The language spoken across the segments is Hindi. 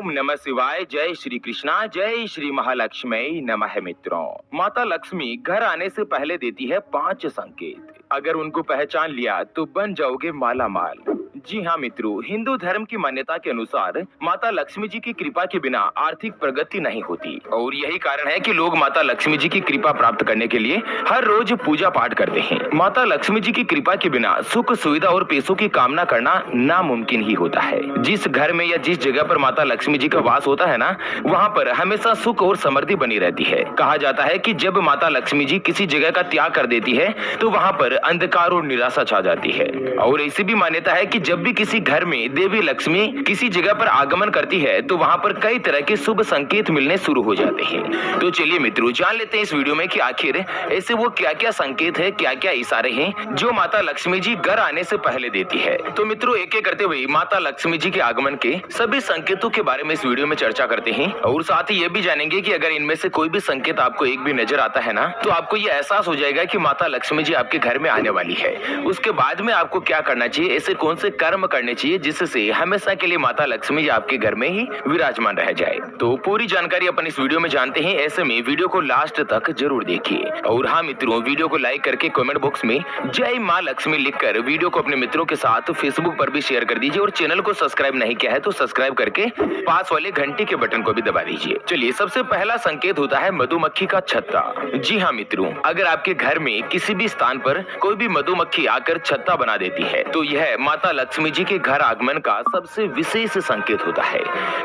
ओम नमः शिवाय। जय श्री कृष्णा, जय श्री महालक्ष्मी नमः। मित्रों, माता लक्ष्मी घर आने से पहले देती है 5 संकेत। अगर उनको पहचान लिया तो बन जाओगे माला माल। जी हाँ मित्रों, हिंदू धर्म की मान्यता के अनुसार माता लक्ष्मी जी की कृपा के बिना आर्थिक प्रगति नहीं होती और यही कारण है कि लोग माता लक्ष्मी जी की कृपा प्राप्त करने के लिए हर रोज पूजा पाठ करते हैं। माता लक्ष्मी जी की कृपा के बिना सुख सुविधा और पैसों की कामना करना नामुमकिन ही होता है। जिस घर में या जिस जगह पर माता लक्ष्मी जी का वास होता है ना, वहाँ पर हमेशा सुख और समृद्धि बनी रहती है। कहा जाता है कि जब माता लक्ष्मी जी किसी जगह का त्याग कर देती है तो वहाँ पर अंधकार और निराशा छा जाती है। और ऐसी भी मान्यता है कि जब भी किसी घर में देवी लक्ष्मी किसी जगह पर आगमन करती है तो वहाँ पर कई तरह के शुभ संकेत मिलने शुरू हो जाते हैं। तो चलिए मित्रों, जान लेते हैं इस वीडियो में कि आखिर ऐसे वो क्या क्या संकेत है, क्या क्या इशारे हैं जो माता लक्ष्मी जी घर आने से पहले देती है। तो मित्रों, एक एक करते हुए माता लक्ष्मी जी के आगमन के सभी संकेतों के बारे में इस वीडियो में चर्चा करते हैं और साथ ही ये भी जानेंगे कि अगर इनमें से कोई भी संकेत आपको एक भी नजर आता है ना, तो आपको ये एहसास हो जाएगा कि माता लक्ष्मी जी आपके घर में आने वाली है। उसके बाद में आपको क्या करना चाहिए, ऐसे कौन से कर्म करने चाहिए जिससे हमेशा के लिए माता लक्ष्मी जी आपके घर में ही विराजमान रह जाए। तो पूरी जानकारी अपन इस वीडियो में जानते हैं। ऐसे में वीडियो को लास्ट तक जरूर देखिए। और हाँ मित्रों, वीडियो को लाइक करके कमेंट बॉक्स में जय माँ लक्ष्मी लिखकर वीडियो को अपने मित्रों के साथ फेसबुक पर भी शेयर कर दीजिए और चैनल को सब्सक्राइब नहीं किया है तो सब्सक्राइब करके पास वाले घंटी के बटन को भी दबा दीजिए। चलिए, सबसे पहला संकेत होता है मधुमक्खी का छत्ता। जी हाँ मित्रों, अगर आपके घर में किसी भी स्थान पर कोई भी मधुमक्खी आकर छत्ता बना देती है तो यह माता लक्ष्मी जी के घर आगमन का सबसे विशेष संकेत होता है।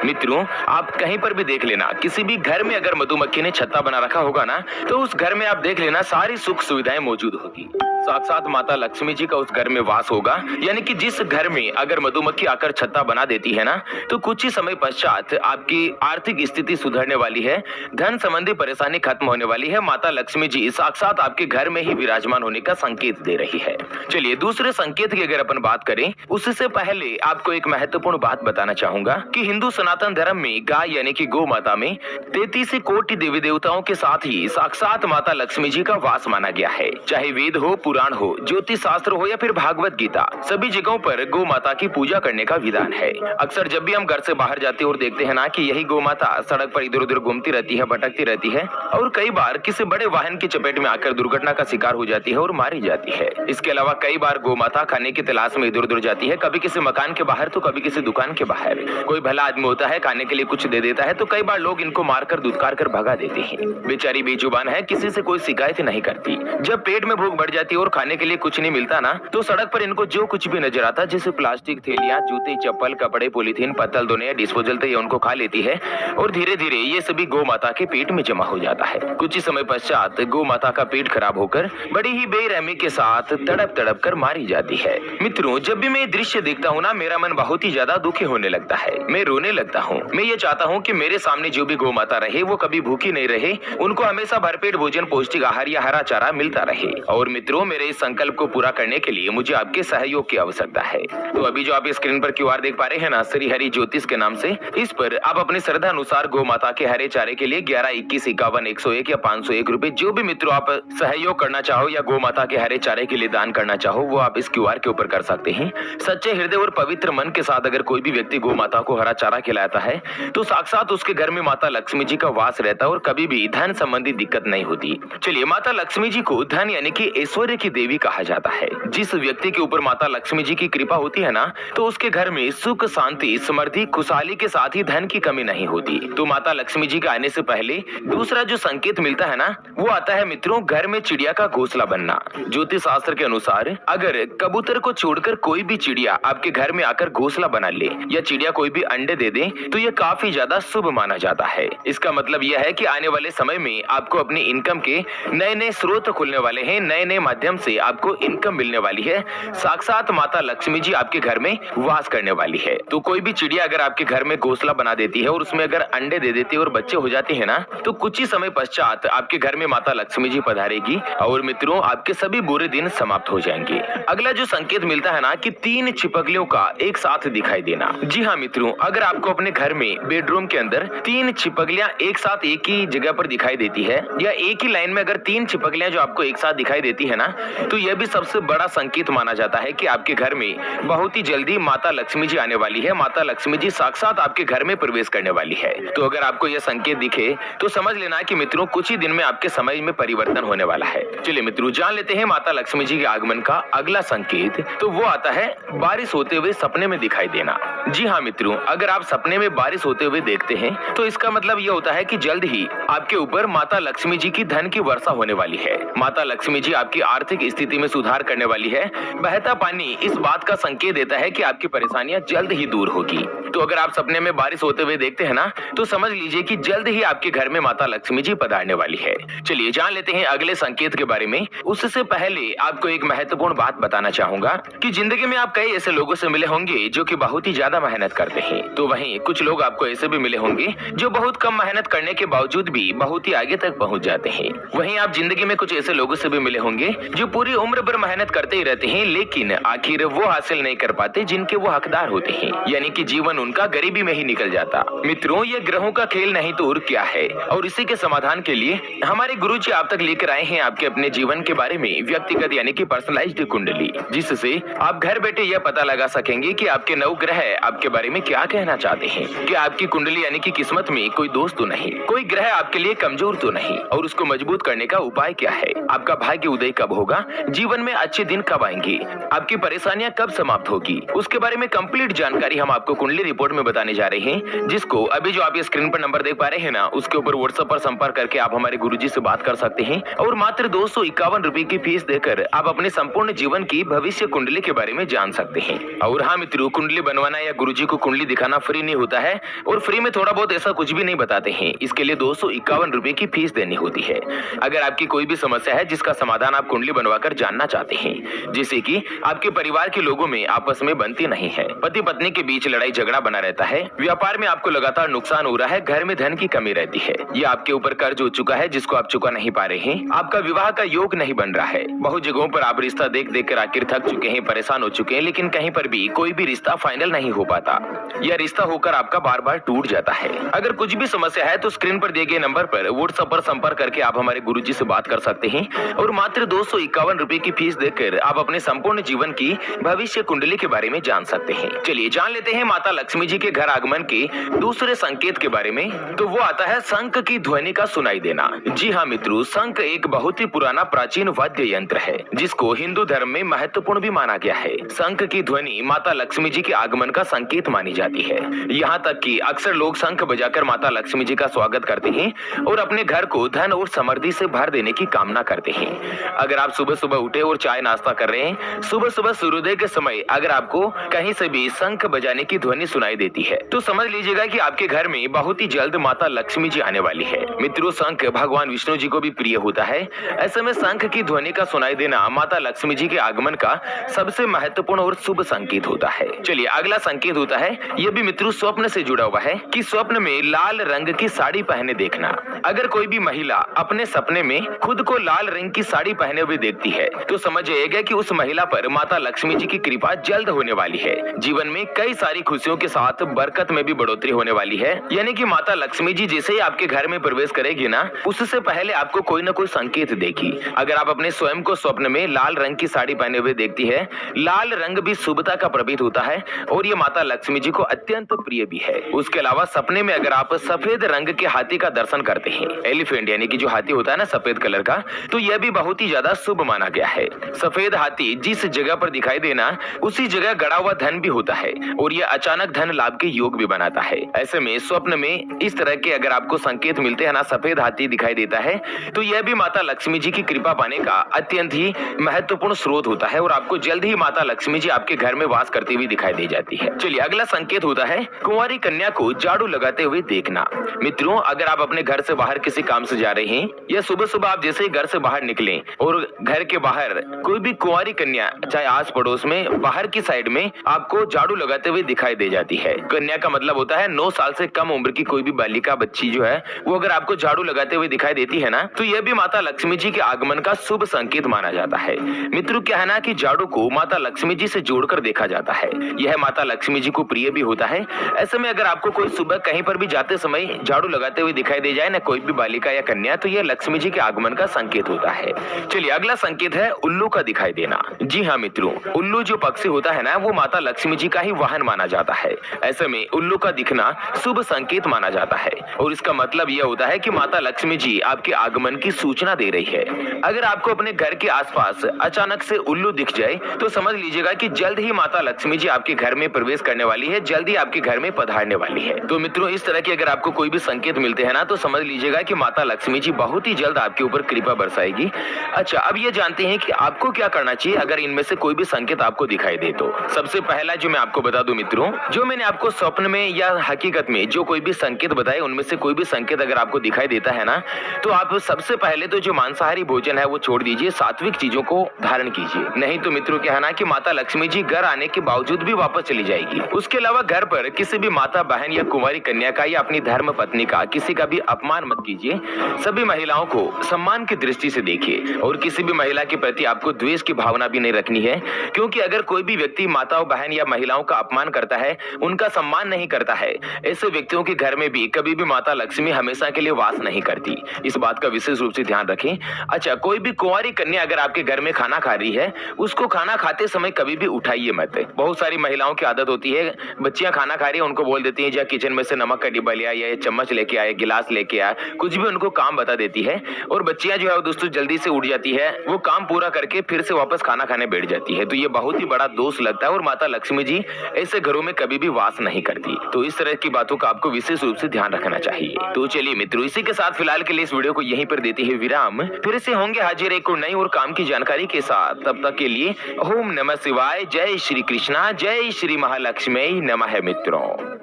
मित्रों, आप कहीं पर भी देख लेना, किसी भी घर में अगर मधुमक्खी ने छत्ता बना रखा होगा ना, तो उस घर में आप देख लेना सारी सुख सुविधाएं मौजूद होगी। साक्षात माता लक्ष्मी जी का उस घर में वास होगा। यानी कि जिस घर में अगर मधुमक्खी आकर छत्ता बना देती है ना, तो कुछ ही समय पश्चात आपकी आर्थिक स्थिति सुधरने वाली है, धन संबंधी परेशानी खत्म होने वाली है। माता लक्ष्मी जी साक्षात आपके घर में ही विराजमान होने का संकेत दे रही है। चलिए, दूसरे संकेत की अगर अपन बात करें, उससे पहले आपको एक महत्वपूर्ण बात बताना चाहूंगा कि हिंदू सनातन धर्म में गाय यानी कि गौ माता में 33 कोटि देवी देवताओं के साथ ही साक्षात माता लक्ष्मी जी का वास माना गया है। चाहे वेद हो, पुराण हो, ज्योतिष शास्त्र हो या फिर भागवत गीता, सभी जगहों पर गौ माता की पूजा करने का विधान है। अक्सर जब भी हम घर से बाहर जाते हैं और देखते हैं ना कि यही गौ माता सड़क पर इधर उधर घूमती रहती है, भटकती रहती है और कई बार किसी बड़े वाहन की चपेट में आकर दुर्घटना का शिकार हो जाती है और मारी जाती है। इसके अलावा कई बार गौ माता खाने की तलाश में इधर उधर जाती है, कभी किसी मकान के बाहर तो कभी किसी दुकान के बाहर। कोई भला आदमी होता है, खाने के लिए कुछ दे देता है तो कई बार लोग इनको मारकर दुत्कार कर भगा देते हैं। बेचारी बेजुबान है, किसी से कोई शिकायत नहीं करती। जब पेट में भूख बढ़ जाती है और खाने के लिए कुछ नहीं मिलता ना, तो सड़क पर इनको जो कुछ भी नजर आता, जैसे प्लास्टिक थैलियां, जूते, चप्पल, कपड़े, पॉलीथीन, पत्तल, दोने या डिस्पोजल, तो ये उनको खा लेती है और धीरे धीरे ये सभी गौ माता के पेट में जमा हो जाता है। कुछ ही समय पश्चात गौ माता का पेट खराब होकर बड़ी ही बेरहमी के साथ तड़प तड़प कर मारी जाती है। मित्रों, जब भी मैं ये दृश्य देखता हूँ ना, मेरा मन बहुत ही ज्यादा दुखी होने लगता है। मैं रोने लगता हूँ। मैं ये चाहता हूँ कि मेरे सामने जो भी गौ माता रहे वो कभी भूखी नहीं रहे, उनको हमेशा भरपेट भोजन, पौष्टिक आहार या हरा चारा मिलता रहे। और मित्रों, मेरे इस संकल्प को पूरा करने के लिए मुझे आपके सहयोग की आवश्यकता है। तो अभी जो आप स्क्रीन पर QR देख पा रहे हैं ना, श्री हरि ज्योतिष के नाम से, इस पर आप अपनी श्रद्धा अनुसार गौ माता के हरे चारे के लिए 11, 21, 51, 101 या 501 रुपए, जो भी मित्रों आप सहयोग करना चाहो या गौ माता के हरे चारे के लिए दान करना चाहो, वो आप इस QR के ऊपर कर सकते हैं। सच्चे हृदय और पवित्र मन के साथ अगर कोई भी व्यक्ति गौ माता को हरा चारा खिलाता है तो साक्षात उसके घर में माता लक्ष्मी जी का वास रहता है और कभी भी धन संबंधी दिक्कत नहीं होती। चलिए, माता लक्ष्मी जी को धन यानी कि ऐश्वर्य की देवी कहा जाता है। जिस व्यक्ति के ऊपर माता लक्ष्मी जी की कृपा होती है ना, तो उसके घर में सुख, शांति, समृद्धि, खुशहाली के साथ ही धन की कमी नहीं होती। तो माता लक्ष्मी जी के आने से पहले दूसरा जो संकेत मिलता है ना, वो आता है मित्रों घर में चिड़िया का घोंसला बनना। ज्योतिष शास्त्र के अनुसार अगर कबूतर को छोड़कर कोई भी चिड़िया आपके घर में आकर घोंसला बना ले या चिड़िया कोई भी अंडे दे दे तो ये काफी ज्यादा शुभ माना जाता है। इसका मतलब यह है कि आने वाले समय में आपको अपनी इनकम के नए नए स्रोत खुलने वाले हैं, नए नए माध्यम से आपको इनकम मिलने वाली है। साक्षात माता लक्ष्मी जी आपके घर में वास करने वाली है। तो कोई भी चिड़िया अगर आपके घर में घोंसला बना देती है और उसमें अगर अंडे दे देती है और बच्चे हो जाते हैं ना, तो कुछ ही समय पश्चात आपके घर में माता लक्ष्मी जी पधारेगी और मित्रों आपके सभी बुरे दिन समाप्त हो जाएंगे। अगला जो संकेत मिलता है ना कि 3 छिपकलियों का एक साथ दिखाई देना। जी हाँ मित्रों, अगर आपको अपने घर में बेडरूम के अंदर 3 छिपकलियां एक साथ एक ही जगह पर दिखाई देती है या एक ही लाइन में अगर 3 छिपकलियां जो आपको एक साथ दिखाई देती है ना, तो यह भी सबसे बड़ा संकेत माना जाता है कि आपके घर में बहुत ही जल्दी माता लक्ष्मी जी आने वाली है। माता लक्ष्मी जी साक्षात आपके घर में प्रवेश करने वाली है। तो अगर आपको यह संकेत दिखे तो समझ लेना कि मित्रों कुछ ही दिन में आपके समय में परिवर्तन होने वाला है। चलिए मित्रों, जान लेते हैं माता लक्ष्मी जी के आगमन का अगला संकेत। तो वो आता है बारिश होते हुए सपने में दिखाई देना। जी हाँ मित्रों, अगर आप सपने में बारिश होते हुए देखते हैं तो इसका मतलब यह होता है कि जल्द ही आपके ऊपर माता लक्ष्मी जी की धन की वर्षा होने वाली है। माता लक्ष्मी जी आपकी आर्थिक स्थिति में सुधार करने वाली है। बहता पानी इस बात का संकेत देता है कि आपकी परेशानियां जल्द ही दूर होगी। तो अगर आप सपने में बारिश होते हुए देखते हैं ना, तो समझ लीजिए कि जल्द ही आपके घर में माता लक्ष्मी जी पधारने वाली है। चलिए जान लेते हैं अगले संकेत के बारे में। उससे पहले आपको एक महत्वपूर्ण बात बताना चाहूंगा कि जिंदगी में आप कई ऐसे लोगों से मिले होंगे जो कि बहुत ही ज्यादा मेहनत करते हैं। तो वहीं कुछ लोग आपको ऐसे भी मिले होंगे जो बहुत कम मेहनत करने के बावजूद भी बहुत ही आगे तक पहुंच जाते हैं। वहीं आप जिंदगी में कुछ ऐसे लोगों से भी मिले होंगे जो पूरी उम्र भर मेहनत करते ही रहते हैं, लेकिन आखिर वो हासिल नहीं कर पाते जिनके वो हकदार होते हैं, यानी कि जीवन उनका गरीबी में ही निकल जाता। मित्रों, ये ग्रहों का खेल नहीं तो और क्या है, और इसी के समाधान के लिए हमारे गुरुजी आप तक लेकर आए हैं आपके अपने जीवन के बारे में व्यक्तिगत यानी कि पर्सनलाइज्ड कुंडली, जिससे आप घर बैठे यह पता लगा सकेंगे कि आपके नव ग्रह आपके बारे में क्या कहना चाहते हैं। कि आपकी कुंडली यानी कि किस्मत में कोई दोस्त तो नहीं, कोई ग्रह आपके लिए कमजोर तो नहीं, और उसको मजबूत करने का उपाय क्या है। आपका भाग्य उदय कब होगा, जीवन में अच्छे दिन कब आएंगे, आपकी परेशानियां कब समाप्त होगी, उसके बारे में कंप्लीट जानकारी हम आपको कुंडली रिपोर्ट में बताने जा रहे हैं, जिसको अभी जो आप ये स्क्रीन पर नंबर देख पा रहे हैं ना, उसके ऊपर व्हाट्सएप पर संपर्क करके आप हमारे गुरुजी से बात कर सकते हैं और मात्र 251 रुपए की फीस देकर आप अपने संपूर्ण जीवन की भविष्य कुंडली के बारे में जान सकते हैं। और हाँ मित्रों, कुंडली बनवाना या गुरुजी को कुंडली दिखाना फ्री नहीं होता है, और फ्री में थोड़ा बहुत ऐसा कुछ भी नहीं बताते हैं। इसके लिए 251 रुपए की फीस देनी होती है। अगर आपकी कोई भी समस्या है जिसका समाधान आप कुंडली बनवाकर जानना चाहते हैं, जैसे कि आपके परिवार के लोगों में आपस में बनती नहीं है, पति पत्नी के बीच लड़ाई झगड़ा बना रहता है, व्यापार में आपको लगातार नुकसान हो रहा है, घर में धन की कमी रहती है, या आपके ऊपर कर्ज हो चुका है जिसको आप चुका नहीं पा रहे हैं, आपका विवाह का योग नहीं बन रहा है, बहुत जगहों पर आप रिश्ता देख देख कर आखिर थक चुके हैं, परेशान हो चुके हैं, लेकिन कहीं पर भी कोई भी रिश्ता फाइनल नहीं हो पाता, या रिश्ता होकर आपका बार बार टूट जाता है। अगर कुछ भी समस्या है तो स्क्रीन पर दिए गए नंबर पर व्हाट्सएप पर संपर्क करके आप हमारे गुरुजी से बात कर सकते हैं और मात्र 251 रुपए की फीस देकर आप अपने संपूर्ण जीवन की भविष्य कुंडली के बारे में जान सकते हैं। चलिए जान लेते हैं माता लक्ष्मी जी के घर आगमन के दूसरे संकेत के बारे में। तो वो आता है शंख की ध्वनि का सुनाई देना। जी हाँ मित्रों, शंख एक बहुत ही पुराना प्राचीन वाद्य यंत्र है जिसको हिंदू धर्म में महत्वपूर्ण भी माना गया है। शंख की ध्वनि माता लक्ष्मी जी के आगमन का संकेत मानी जाती है। यहाँ तक कि अक्सर लोग शंख बजाकर माता लक्ष्मी जी का स्वागत करते हैं और अपने घर को धन और समृद्धि से भर देने की कामना करते हैं। अगर आप सुबह सुबह उठे और चाय नाश्ता कर रहे हैं, सुबह सुबह सूर्योदय के समय अगर आपको कहीं से भी शंख बजाने की ध्वनि सुनाई देती है तो समझ लीजिएगा कि आपके घर में बहुत ही जल्द माता लक्ष्मी जी आने वाली है। मित्रों, शंख भगवान विष्णु जी को भी प्रिय होता है। ऐसे में शंख की ध्वनि का सुनाई देना माता लक्ष्मी जी के आगमन का सबसे महत्वपूर्ण और शुभ संकेत होता है। चलिए अगला संकेत होता है, यह भी मित्रों स्वप्न से जुड़ा हुआ है, कि स्वप्न में लाल रंग की साड़ी पहने देखना। अगर कोई भी महिला अपने सपने में खुद को लाल रंग की साड़ी पहने हुए देखती है तो समझ जाइएगा कि उस महिला पर माता लक्ष्मी जी की कृपा जल्द होने वाली है। जीवन में कई सारी खुशियों के साथ बरकत में भी बढ़ोतरी होने वाली है। यानी कि माता लक्ष्मी जी जैसे ही आपके घर में प्रवेश करेगी ना, उससे पहले आपको कोई न कोई संकेत देगी। अगर आप अपने स्वयं को स्वप्न में लाल रंग की साड़ी पहने हुए देखती है, लाल रंग भी शुभता का प्रतीक होता है और ये माता लक्ष्मी जी को अत्यंत प्रिय भी है। उसके अलावा सपने में अगर आप सफेद रंग के हाथी का दर्शन करते हैं, एलिफेंट यानी कि जो हाथी होता है ना सफेद कलर का, तो यह भी बहुत ही ज्यादा शुभ माना गया है। सफेद हाथी जिस जगह पर दिखाई देना उसी जगह गड़ा हुआ धन भी होता है और यह अचानक धन लाभ के योग भी बनाता है। ऐसे में स्वप्न में इस तरह के अगर आपको संकेत मिलते हैं ना, सफेद हाथी दिखाई देता है, तो यह भी माता लक्ष्मी जी की कृपा पाने का अत्यंत ही महत्वपूर्ण स्रोत होता है और आपको जल्द ही माता लक्ष्मी जी आपके घर में वास करती हुई दिखाई दे जाती है। चलिए अगला संकेत होता है कुंवारी कन्या को झाड़ू लगाते हुए देखना। मित्रों, अगर आप अपने घर से बाहर किसी काम से जा रहे हैं या सुबह सुबह आप जैसे ही घर से बाहर निकलें और घर के बाहर कोई भी कुंवारी कन्या चाहे आस पड़ोस में बाहर की साइड में आपको झाड़ू लगाते हुए दिखाई दे जाती है। कन्या का मतलब होता है 9 साल से कम उम्र की कोई भी बालिका बच्ची जो है वो अगर आपको झाड़ू लगाते हुए दिखाई देती है ना, तो यह भी माता लक्ष्मी जी के आगमन का शुभ संकेत माना जाता है। मित्रों, क्या है ना कि झाड़ू को माता लक्ष्मी जी से जोड़कर देखा जाता है। यह माता लक्ष्मी जी को प्रिय भी होता है। ऐसे में अगर आपको कोई सुबह कहीं पर भी जाते समय झाड़ू लगाते हुए दिखाई दे जाए ना कोई भी बालिका या कन्या, तो यह लक्ष्मी जी के आगमन का संकेत होता है। चलिए अगला संकेत है उल्लू का दिखाई देना। जी हाँ मित्रों, उल्लू जो पक्षी होता है ना, वो माता लक्ष्मी जी का ही वाहन माना जाता है। ऐसे में उल्लू का दिखना शुभ संकेत माना जाता है और इसका मतलब यह होता है कि माता लक्ष्मी जी आपके आगमन की सूचना दे रही है। अगर आपको अपने घर के आसपास अचानक से उल्लू दिख जाए तो समझ लीजिएगा कि जल्द ही माता लक्ष्मी जी आपके घर में प्रवेश करने वाली है, जल्द ही आपके घर में पधारने वाली है। तो मित्रों, इस तरह के अगर आपको कोई भी संकेत मिलते हैं ना, तो समझ लीजिएगा कि माता लक्ष्मी जी बहुत ही जल्द आपके ऊपर कृपा बरसाएगी। अच्छा, अब ये जानते हैं कि आपको क्या करना चाहिए अगर इनमें से कोई भी संकेत आपको दिखाई दे तो। सबसे पहला जो मैं आपको बता दूं मित्रों, जो मैंने आपको स्वप्न में या हकीकत में जो कोई भी संकेत बताए, उनमें से कोई भी संकेत अगर आपको दिखाई देता है ना, तो आप सबसे पहले तो जो मांसाहारी भोजन है वो छोड़ दीजिए, सात्विक चीजों को धारण कीजिए। नहीं तो मित्रों क्या है ना कि माता लक्ष्मी जी घर आने के बावजूद भी वापस चली जाएगी। उसके अलावा घर पर किसी भी माता, बहन या कुंवारी कन्या का या अपनी धर्म पत्नी का किसी का भी अपमान मत कीजिए। सभी महिलाओं को सम्मान की दृष्टि से देखिए और किसी भी महिला के प्रति आपको द्वेष की भावना भी नहीं रखनी है, क्योंकि अगर कोई भी व्यक्ति माताओं, बहन या महिलाओं का अपमान करता है, उनका सम्मान नहीं करता है, ऐसे व्यक्तियों के घर में भी कभी भी माता लक्ष्मी हमेशा के लिए वास नहीं करती। इस बात का विशेष रूप से ध्यान रखें। अच्छा, कोई भी कुंवारी कन्या अगर आपके घर में खाना खा रही है, उसको खाना खाते समय कभी भी उठाइए मत। बहुत सारी महिलाओं की आदत होती है, बच्चियां खाना खा रही है, उनको बोल देती है जा किचन में से नमक का डिब्बा ले आया, या चम्मच लेके आए, गिलास लेके आए, कुछ भी उनको काम बता देती है और बच्चियां जो है दोस्तों जल्दी से उठ जाती है, वो काम पूरा करके फिर से वापस खाना खाने बैठ जाती है। तो ये बहुत ही बड़ा दोष लगता है और माता लक्ष्मी जी ऐसे घरों में कभी भी वास नहीं करती। तो इस तरह की बातों का आपको विशेष रूप से ध्यान रखना चाहिए। तो चलिए मित्रों, इसी के साथ फिलहाल के लिए इस वीडियो को यहीं पर देते हैं विराम। फिर से होंगे हाजिर एक और नई और काम की जानकारी के साथ। तब तक के लिए ओम नमः शिवाय, जय श्री कृष्णा, जय श्री महालक्ष्मी नमः मित्रों।